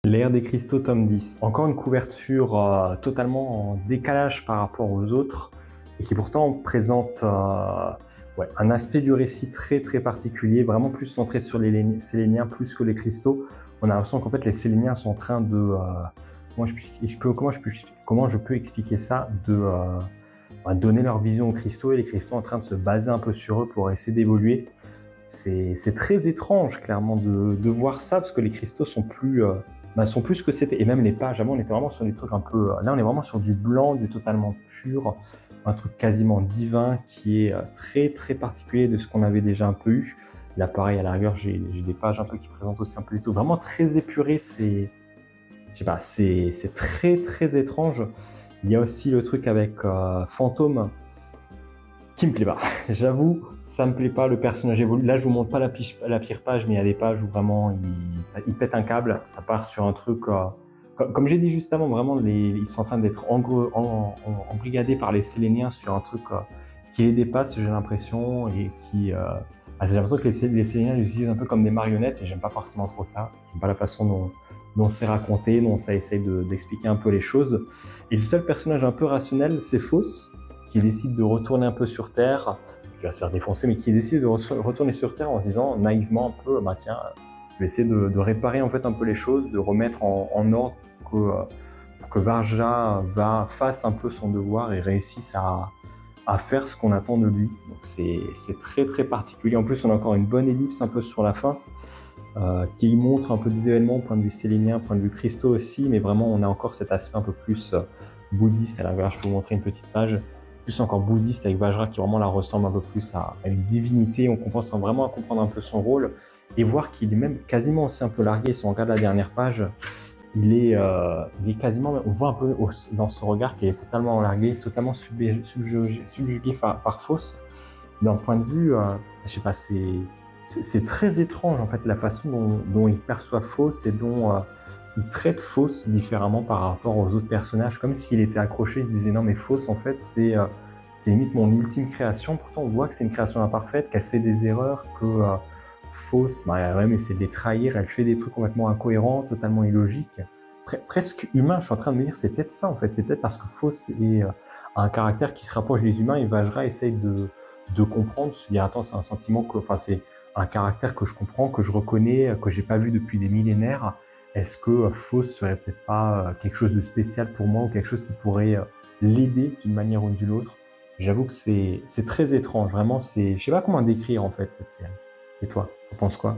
L'ère des cristaux, tome 10. Encore une couverture totalement en décalage par rapport aux autres et qui pourtant présente un aspect du récit très particulier, vraiment plus centré sur les séléniens plus que les cristaux. On a l'impression qu'en fait les séléniens sont en train de... comment je peux expliquer ça, de donner leur vision aux cristaux et les cristaux en train de se baser un peu sur eux pour essayer d'évoluer. C'est très étrange clairement de voir ça parce que les cristaux sont plus ce que c'était. Et même les pages, avant on était vraiment sur des trucs un peu... Là on est vraiment sur du blanc, du totalement pur, un truc quasiment divin qui est très particulier de ce qu'on avait déjà un peu eu. Là pareil, à la rigueur, j'ai des pages un peu qui présentent aussi un peu des trucs vraiment très épurés. C'est... Je sais pas, c'est très étrange. Il y a aussi le truc avec Fantôme qui me plaît pas. J'avoue, ça me plaît pas, le personnage évolue. Là, je vous montre pas la pire page, mais il y a des pages où vraiment il pète un câble. Ça part sur un truc... comme j'ai dit juste avant, vraiment, ils sont en train d'être embrigadés par les Séléniens sur un truc qui les dépasse, j'ai l'impression, et qui... j'ai l'impression que les Séléniens les utilisent un peu comme des marionnettes, et j'aime pas forcément trop ça. J'aime pas la façon dont c'est raconté, dont ça essaye d'expliquer un peu les choses. Et le seul personnage un peu rationnel, c'est Fausse, qui décide de retourner un peu sur Terre, qui va se faire défoncer, mais qui décide de retourner sur Terre en se disant naïvement un peu, tiens, je vais essayer de réparer en fait un peu les choses, de remettre en ordre pour que Varja fasse un peu son devoir et réussisse à faire ce qu'on attend de lui. Donc c'est très particulier. En plus, on a encore une bonne ellipse un peu sur la fin, qui montre un peu des événements, point de vue sélénien, point de vue cristaux aussi, mais vraiment on a encore cet aspect un peu plus bouddhiste. Alors je peux vous montrer une petite page plus encore bouddhiste avec Vajra qui vraiment la ressemble un peu plus à une divinité. On commence vraiment à comprendre un peu son rôle et voir qu'il est même quasiment aussi un peu largué. Si on regarde la dernière page, il est quasiment, on voit un peu dans ce regard qu'il est totalement largué, totalement subjugué par Fausse. D'un point de vue, je sais pas, c'est très étrange en fait la façon dont il perçoit Fausse et dont il traite Fausse différemment par rapport aux autres personnages, comme s'il était accroché, il se disait non mais Fausse en fait c'est limite mon ultime création. Pourtant on voit que c'est une création imparfaite, qu'elle fait des erreurs, que Fausse, ouais, mais c'est de les trahir, elle fait des trucs complètement incohérents, totalement illogiques, presque humains. Je suis en train de me dire c'est peut-être ça en fait, c'est peut-être parce que Fausse est un caractère qui se rapproche des humains et Vajra essaye de comprendre, se dire attends c'est un sentiment que, enfin c'est un caractère que je comprends, que je reconnais, que j'ai pas vu depuis des millénaires. Est-ce que Fausse serait peut-être pas quelque chose de spécial pour moi ou quelque chose qui pourrait l'aider d'une manière ou d'une autre? J'avoue que c'est très étrange, vraiment, je sais pas comment décrire en fait cette série. Et toi, t'en penses quoi?